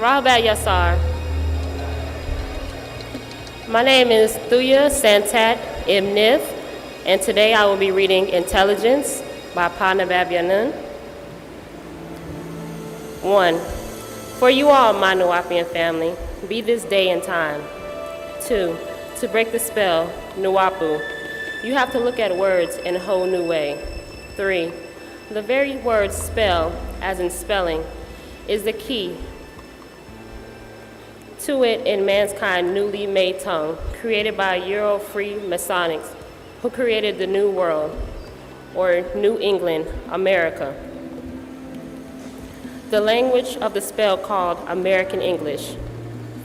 Rahabat Yassar. My name is Thuya Sanantat ibn Nith, and today I will be reading Intelligence by Panabab YAANAN. 1. For you all, my Nuwapian family, be this day and time. 2. To break the spell, Nuwapu, you have to look at words in a whole new way. 3. The very word spell, as in spelling, is the key to it in mankind newly made tongue, created by Euro-free Masonics, who created the New World, or New England, America. The language of the spell called American English.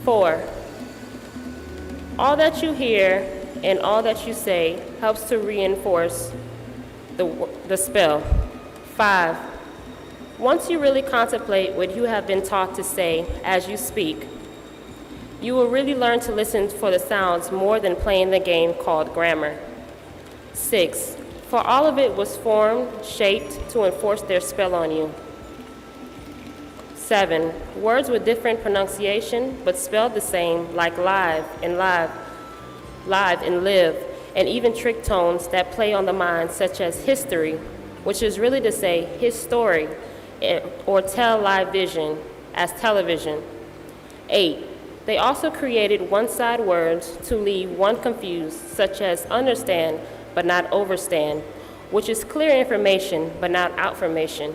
4. All that you hear and all that you say helps to reinforce the spell. 5. Once you really contemplate what you have been taught to say as you speak, you will really learn to listen for the sounds more than playing the game called grammar. 6. For all of it was formed, shaped to enforce their spell on you. 7. Words with different pronunciation but spelled the same, like live and live live, and even trick tones that play on the mind, such as history, which is really to say his story, or tell live vision as television. 8. They also created one-side words to leave one confused, such as understand but not overstand, which is clear information but not outformation.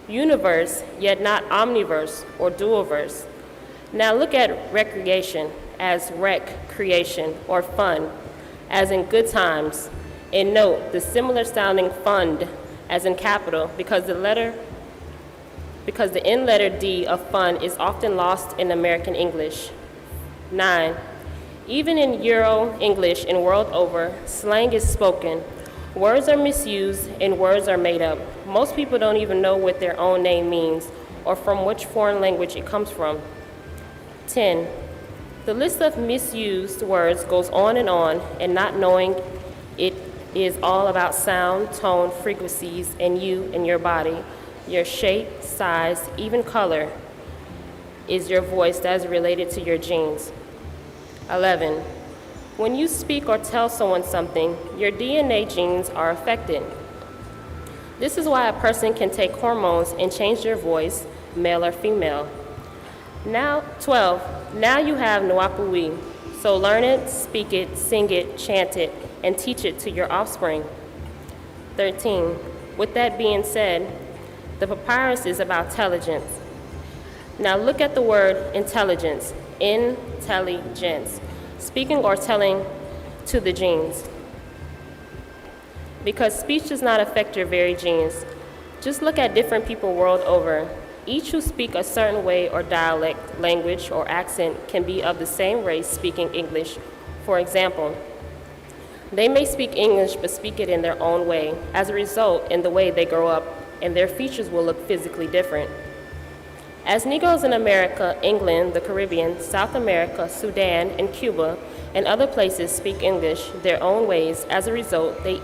Universe, yet not omniverse or dualverse. Now look at recreation as rec, creation, or fun, as in good times. And note the similar sounding fund as in capital because the end letter D of fun is often lost in American English. 9. Even in Euro English and world over, slang is spoken. Words are misused and words are made up. Most people don't even know what their own name means or from which foreign language it comes from. 10. The list of misused words goes on, and not knowing it is all about sound, tone, frequencies, and you and your body, your shape, size, even color is your voice that is related to your genes. 11. When you speak or tell someone something, your DNA genes are affected. This is why a person can take hormones and change their voice, male or female. Now, 12. Now you have Nuwapuwi, so learn it, speak it, sing it, chant it, and teach it to your offspring. 13. With that being said, the papyrus is about intelligence. Now look at the word intelligence, intelligence, speaking or telling to the genes. Because speech does not affect your very genes. Just look at different people world over. Each who speak a certain way or dialect, language, or accent can be of the same race speaking English. For example, they may speak English but speak it in their own way. As a result, in the way they grow up, and their features will look physically different. As Negroes in America, England, the Caribbean, South America, Sudan, and Cuba, and other places speak English their own ways, as a result, they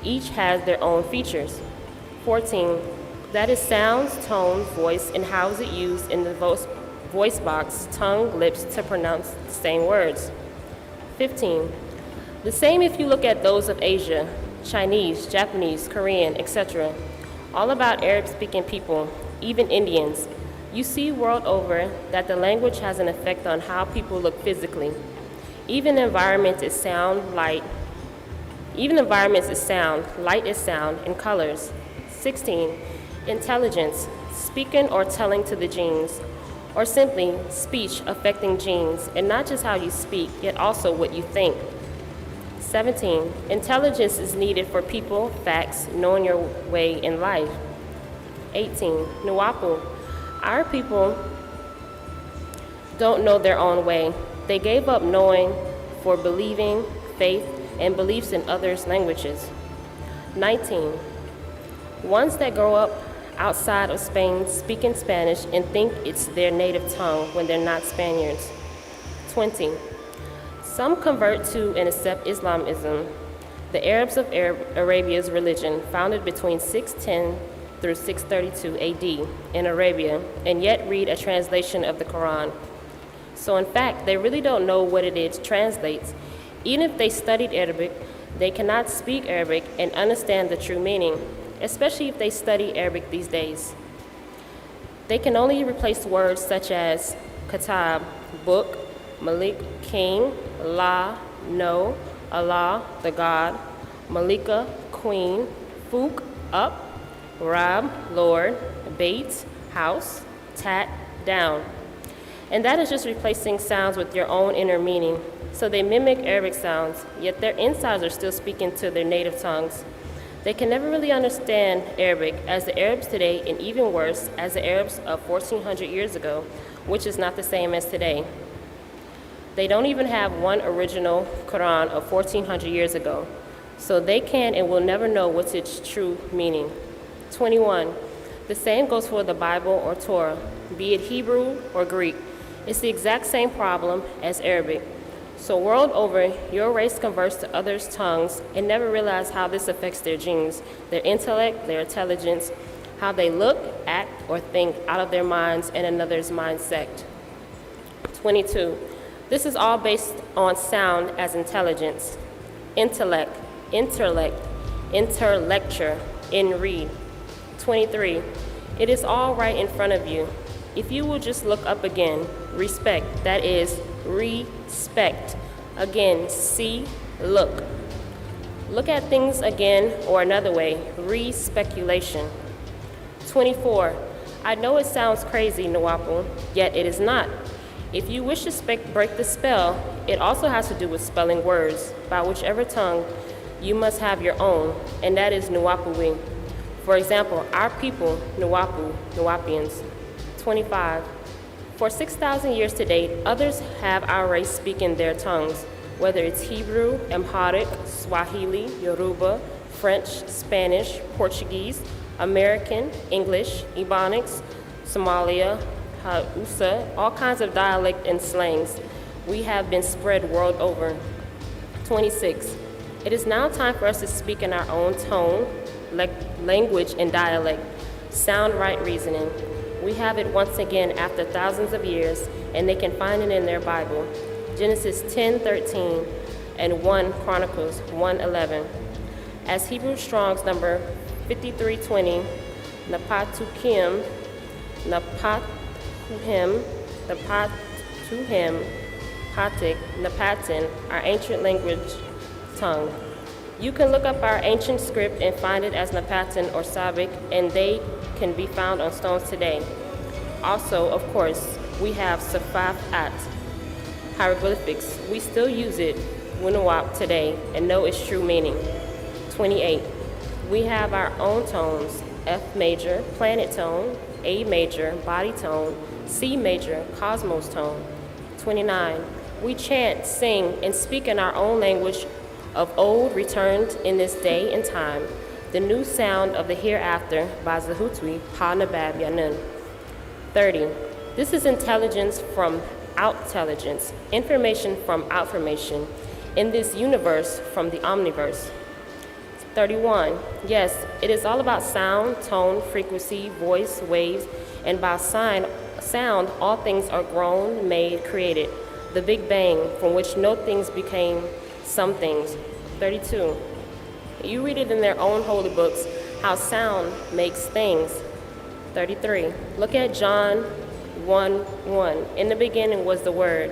each has their own features. 14. That is sounds, tone, voice, and how is it used in the voice box, tongue, lips to pronounce the same words. 15. The same if you look at those of Asia, Chinese, Japanese, Korean, etc. All about Arab-speaking people, even Indians. You see world over that the language has an effect on how people look physically. Even environment is sound, light. Even environments is sound, light is sound, and colors. 16. Intelligence, speaking or telling to the genes, or simply speech affecting genes, and not just how you speak, yet also what you think. 17. Intelligence is needed for people, facts, knowing your way in life. 18. Nuwapu, our people don't know their own way. They gave up knowing for believing, faith, and beliefs in others' languages. 19. Ones that grow up outside of Spain speaking Spanish and think it's their native tongue when they're not Spaniards. 20. Some convert to and accept Islamism, the Arabs of Arabia's religion, founded between 610 through 632 AD in Arabia and yet read a translation of the Quran. So in fact, they really don't know what it translates. Even if they studied Arabic, they cannot speak Arabic and understand the true meaning, especially if they study Arabic these days. They can only replace words such as katab, book, malik, king, la, no, Allah, the God, malika, queen, fuk, up, rab, Lord, bait, house, tat, down. And that is just replacing sounds with your own inner meaning. So they mimic Arabic sounds, yet their insides are still speaking to their native tongues. They can never really understand Arabic as the Arabs today, and even worse, as the Arabs of 1400 years ago, which is not the same as today. They don't even have one original Quran of 1400 years ago, so they can and will never know what's its true meaning. 21. The same goes for the Bible or Torah, be it Hebrew or Greek. It's the exact same problem as Arabic. So world over, your race converts to others' tongues and never realize how this affects their genes, their intellect, their intelligence, how they look, act, or think out of their minds and another's mindset. 22. This is all based on sound as intelligence, intellect, intellecture, in read. 23. It is all right in front of you. If you will just look up again, respect, that is, respect. Again, see, look. Look at things again, or another way, re-speculation. 24. I know it sounds crazy, Nwapu, yet it is not. If you wish to break the spell, it also has to do with spelling words, by whichever tongue you must have your own, and that is Nwapuwi. For example, our people, Nwapu, Nwapians. 25. For 6,000 years to date, others have our race speaking their tongues, whether it's Hebrew, Amharic, Swahili, Yoruba, French, Spanish, Portuguese, American, English, Ebonics, Somalia, Hausa, all kinds of dialect and slangs. We have been spread world over. 26. It is now time for us to speak in our own tone, language, and dialect, sound right reasoning. We have it once again after thousands of years, and they can find it in their Bible. Genesis 10:13 and 1 Chronicles 1:11. As Hebrew Strong's number 5320, Napatuhim, Patik, Napatin, our ancient language tongue. You can look up our ancient script and find it as Napatin or Sabic, and they can be found on stones today. Also, of course, we have Safaf-at, hieroglyphics. We still use it, Wunuwap, today, and know its true meaning. 28. We have our own tones, F major, planet tone, A major, body tone, C major, cosmos tone. 29. We chant, sing, and speak in our own language of old returned in this day and time, the new sound of the hereafter by Zahutwi, Ha-Nabab YAANAN. 30. This is intelligence from out-intelligence, information from out-formation, in this universe from the omniverse. 31. Yes, it is all about sound, tone, frequency, voice, waves, and by sound, all things are grown, made, created. The Big Bang, from which no things became some things. 32. You read it in their own holy books, how sound makes things. 33. Look at John 1:1. In the beginning was the Word.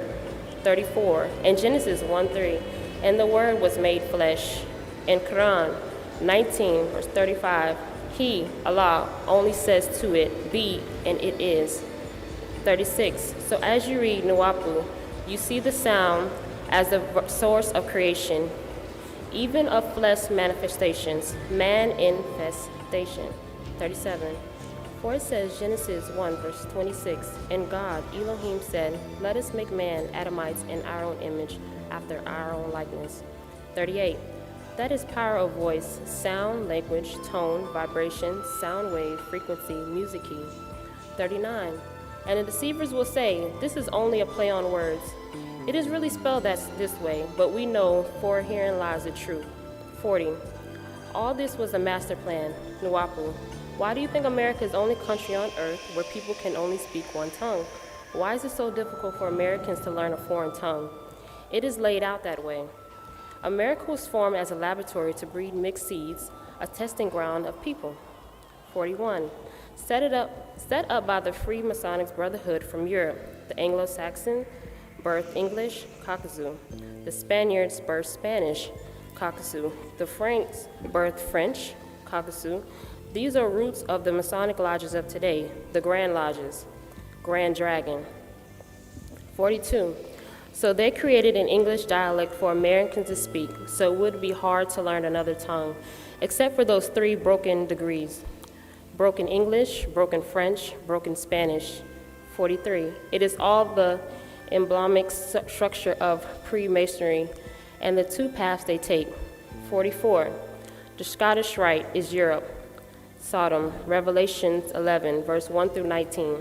34. And Genesis 1:3. And the Word was made flesh. In Quran 19, verse 35. He, Allah, only says to it, be, and it is. 36. So as you read Nuwapu, you see the sound as the source of creation, even of flesh manifestations, man infestation. 37. For it says, Genesis 1, verse 26, and God, Elohim, said, let us make man Adamites in our own image, after our own likeness. 38. That is power of voice, sound, language, tone, vibration, sound wave, frequency, music key. 39. And the deceivers will say, this is only a play on words. It is really spelled this way, but we know, for herein lies the truth. 40. All this was a master plan, Nuwapu, Why do you think America is the only country on earth where people can only speak one tongue? Why is it so difficult for Americans to learn a foreign tongue? It is laid out that way. America was formed as a laboratory to breed mixed seeds, a testing ground of people. 41. Set up by the Free Masonic Brotherhood from Europe. The Anglo-Saxon birthed English, Caucasus. The Spaniards birthed Spanish, Caucasus. The Franks birthed French, Caucasus. These are roots of the Masonic lodges of today, the Grand Lodges. Grand Dragon. 42. So they created an English dialect for Americans to speak, so it would be hard to learn another tongue, except for those 3 broken degrees. Broken English, broken French, broken Spanish. 43. It is all the emblematic structure of pre-Masonry and the 2 paths they take. 44. The Scottish Rite is Europe, Sodom, Revelations 11, verse 1 through 19.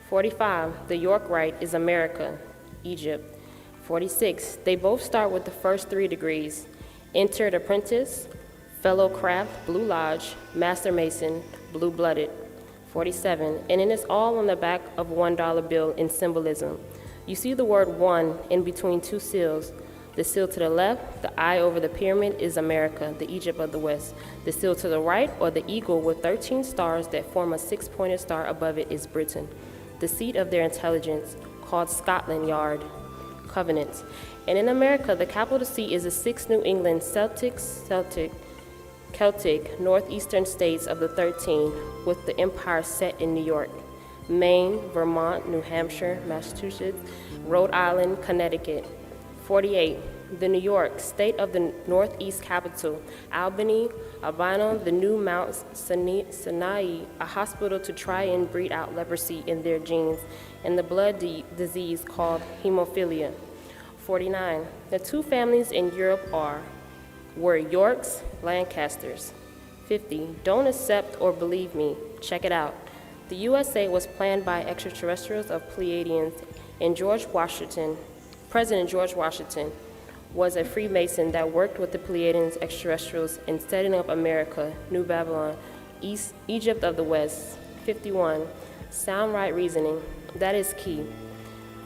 45. The York Rite is America, Egypt. 46. They both start with the first 3 degrees: entered apprentice, fellow craft, Blue Lodge, master mason, blue-blooded. 47. And it is all on the back of $1 bill in symbolism. You see the word one in between 2 seals. The seal to the left, the eye over the pyramid, is America, the Egypt of the West. The seal to the right, or the eagle with 13 stars that form a 6-pointed star above it, is Britain, the seat of their intelligence, called Scotland Yard, Covenants. And in America, the capital seat is the 6 New England Celtic northeastern states of the 13, with the empire set in New York, Maine, Vermont, New Hampshire, Massachusetts, Rhode Island, Connecticut. 48. The New York, state of the Northeast capital, Albany, Albino, the new Mount Sinai, a hospital to try and breed out leprosy in their genes, and the blood disease called hemophilia. 49. The 2 families in Europe were Yorks, Lancasters. 50. Don't accept or believe me. Check it out. The USA was planned by extraterrestrials of Pleiadians, and President George Washington was a Freemason that worked with the Pleiadians extraterrestrials in setting up America, New Babylon, Egypt of the West. 51. Sound right reasoning. That is key.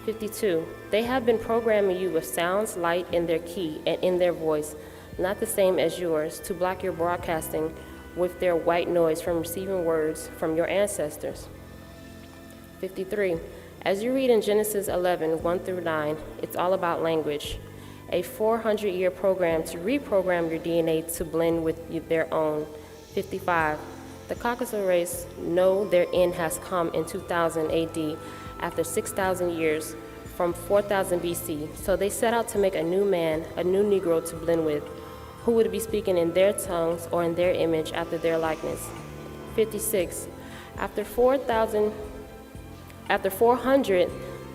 52. They have been programming you with sounds, light in their key and in their voice, not the same as yours, to block your broadcasting with their white noise from receiving words from your ancestors. 53. As you read in Genesis 11, 1 through 9, it's all about language, a 400-year program to reprogram your DNA to blend with their own. 55. The Caucasus race know their end has come in 2000 AD, after 6,000 years, from 4000 BC, so they set out to make a new man, a new Negro to blend with, who would be speaking in their tongues or in their image after their likeness. 56. After 400,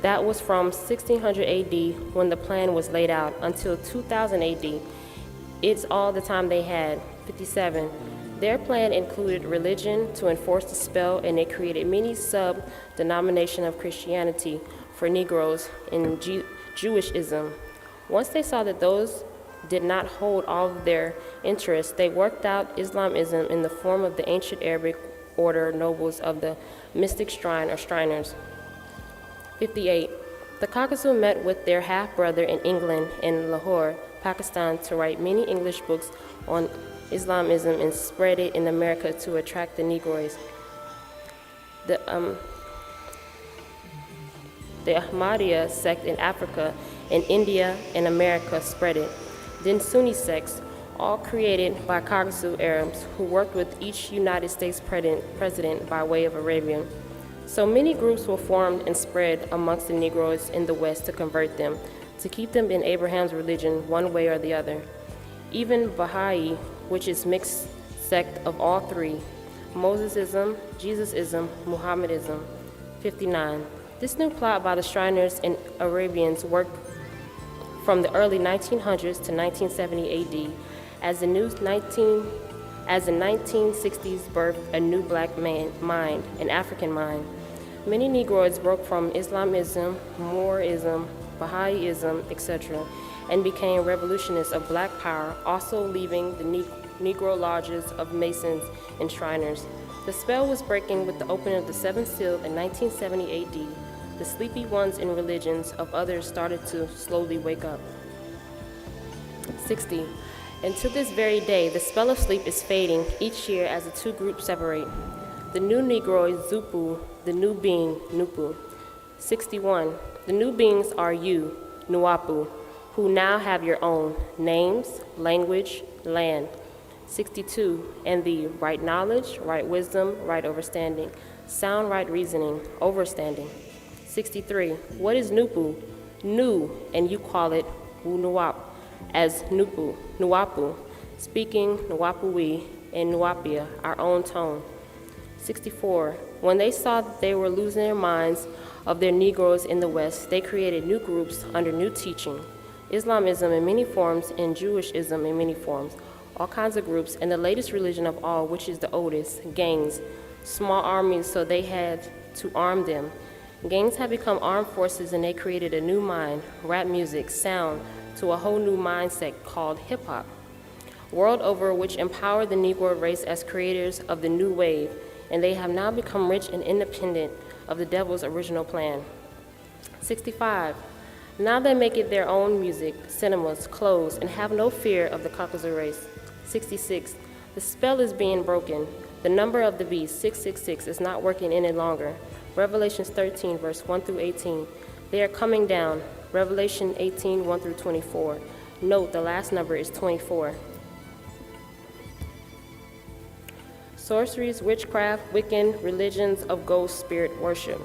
that was from 1600 AD when the plan was laid out until 2000 AD. It's all the time they had. 57. Their plan included religion to enforce the spell, and they created many sub-denominations of Christianity for Negroes in Jewishism. Once they saw that those did not hold all of their interests, they worked out Islamism in the form of the ancient Arabic order nobles of the mystic shrine or Shriners. 58. The Caucasus met with their half-brother in England in Lahore, Pakistan, to write many English books on Islamism and spread it in America to attract the Negroes. The Ahmadiyya sect in Africa and India and America spread it. Then Sunni sects, all created by Caucasus Arabs who worked with each United States president by way of Arabian. So many groups were formed and spread amongst the Negroes in the West to convert them, to keep them in Abraham's religion one way or the other. Even Baha'i, which is mixed sect of all 3, Mosesism, Jesusism, Muhammadism. 59. This new plot by the Shriners and Arabians worked from the early 1900s to 1970 AD as the 1960s birthed a new black mind, an African mind. Many Negroids broke from Islamism, Moorism, Baha'ism, etc., and became revolutionists of black power, also leaving the Negro lodges of Masons and Shriners. The spell was breaking with the opening of the seventh seal in 1970 AD. The sleepy ones in religions of others started to slowly wake up. 60. And to this very day, the spell of sleep is fading each year as the two groups separate. The new Negro is Zupu, the new being, Nupu. 61. The new beings are you, Nuapu, who now have your own names, language, land. 62. And the right knowledge, right wisdom, right overstanding, sound right reasoning, overstanding. 63. What is Nupu? New, and you call it Wu-Nuap, as Nupu, Nuapu, speaking Nuapui and Nuapia, our own tone. 64. When they saw that they were losing their minds of their Negroes in the West, they created new groups under new teaching. Islamism in many forms and Jewishism in many forms, all kinds of groups, and the latest religion of all, which is the oldest, gangs, small armies, so they had to arm them. Gangs have become armed forces, and they created a new mind, rap music, sound, to a whole new mindset called hip-hop, world over, which empowered the Negro race as creators of the new wave, and they have now become rich and independent of the devil's original plan. 65. Now they make it their own music, cinemas, clothes, and have no fear of the Caucasus race. 66. The spell is being broken. The number of the beast, 666, is not working any longer. Revelation 13, verse 1 through 18. They are coming down. Revelation 18, 1 through 24. Note the last number is 24. Sorceries, witchcraft, Wiccan, religions of ghost spirit worship.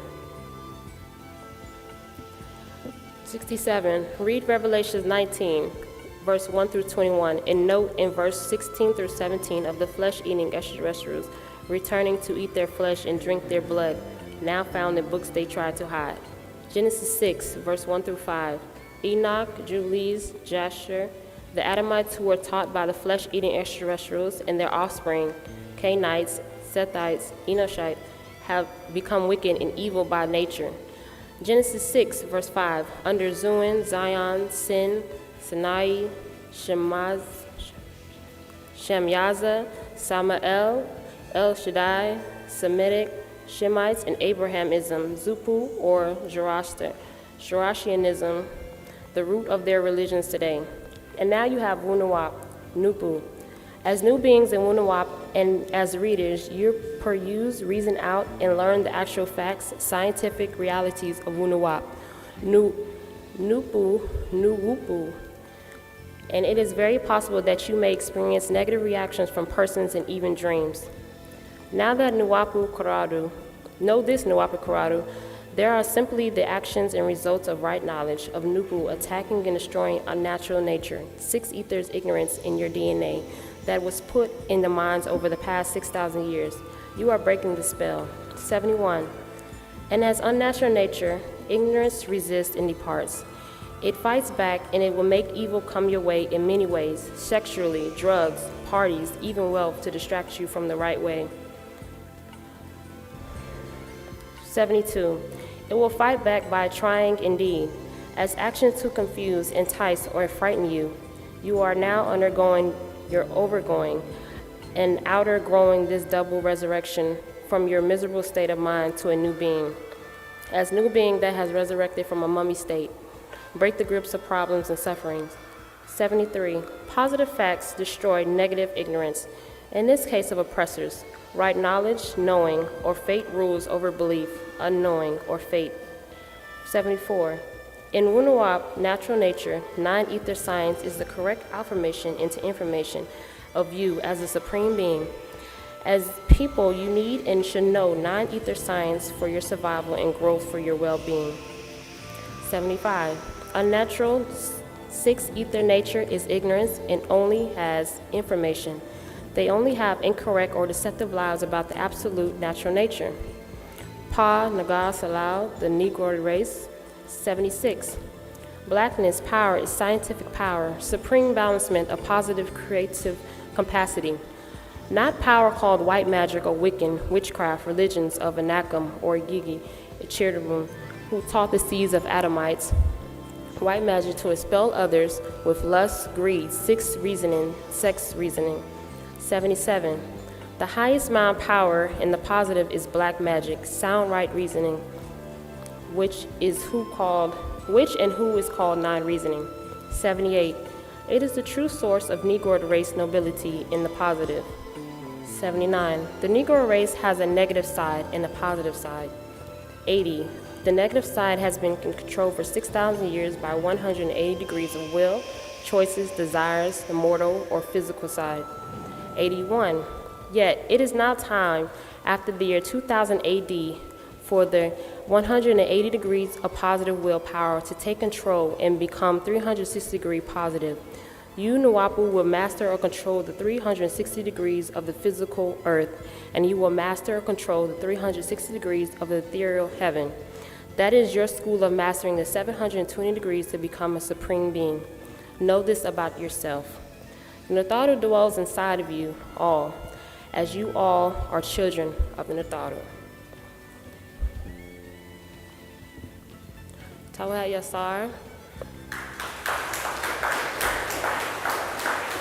67. Read Revelation 19, verse 1 through 21, and note in verse 16 through 17 of the flesh-eating extraterrestrials returning to eat their flesh and drink their blood, now found in books they tried to hide. Genesis 6, verse 1 through 5. Enoch, Jubilees, Jasher, the Adamites who were taught by the flesh-eating extraterrestrials and their offspring, Cainites, Sethites, Enoshites, have become wicked and evil by nature. Genesis 6, verse 5. Under Zuin, Zion, Sin, Sinai, Shemyaza, Samael, El Shaddai, Semitic, Shemites, and Abrahamism, Zupu, or Zoroastrianism, the root of their religions today. And now you have Wu-Nuap, Nupu. As new beings in Wu-Nuap and as readers, you peruse, reason out, and learn the actual facts, scientific realities of Wu-Nuap, Nupu, Nuwupu. And it is very possible that you may experience negative reactions from persons and even dreams. Now that Nuapu Karadu, know this Nuapu Karadu, there are simply the actions and results of right knowledge of Nupu attacking and destroying unnatural nature, six ethers ignorance in your DNA that was put in the minds over the past 6,000 years. You are breaking the spell. 71. And as unnatural nature, ignorance resists and departs. It fights back, and it will make evil come your way in many ways, sexually, drugs, parties, even wealth, to distract you from the right way. 72. It will fight back by trying indeed, as actions to confuse, entice, or frighten you. You are now undergoing, you're overgoing, and outer growing this double resurrection from your miserable state of mind to a new being. As new being that has resurrected from a mummy state, break the grips of problems and sufferings. 73. Positive facts destroy negative ignorance, in this case of oppressors. Right knowledge, knowing, or fate rules over belief, unknowing, or fate. 74. In Wu-Nuap, natural nature, nine-ether science is the correct affirmation into information of you as a supreme being. As people, you need and should know nine-ether science for your survival and growth for your well-being. 75. Unnatural six-ether nature is ignorance and only has information. They only have incorrect or deceptive lies about the absolute natural nature. Pa Naga Salau, the Negro race. 76. Blackness, power is scientific power, supreme balancement of positive creative capacity. Not power called white magic or Wiccan, witchcraft, religions of Anakam or Gigi, Cherubim, who taught the seeds of Adamites. White magic to expel others with lust, greed, sex reasoning. 77. The highest mind power in the positive is black magic, sound right reasoning, which and who is called non-reasoning. 78. It is the true source of Negro race nobility in the positive. 79. The Negro race has a negative side and a positive side. 80. The negative side has been controlled for 6,000 years by 180 degrees of will, choices, desires, the mortal or physical side. 81. Yet it is now time, after the year 2000 AD, for the 180 degrees of positive willpower to take control and become 360-degree positive. You, Nuapu, will master or control the 360 degrees of the physical earth, and you will master or control the 360 degrees of the ethereal heaven. That is your school of mastering the 720 degrees to become a supreme being. Know this about yourself. The Natharu dwells inside of you all, as you all are children of the Natharu. Tawhat Yasar.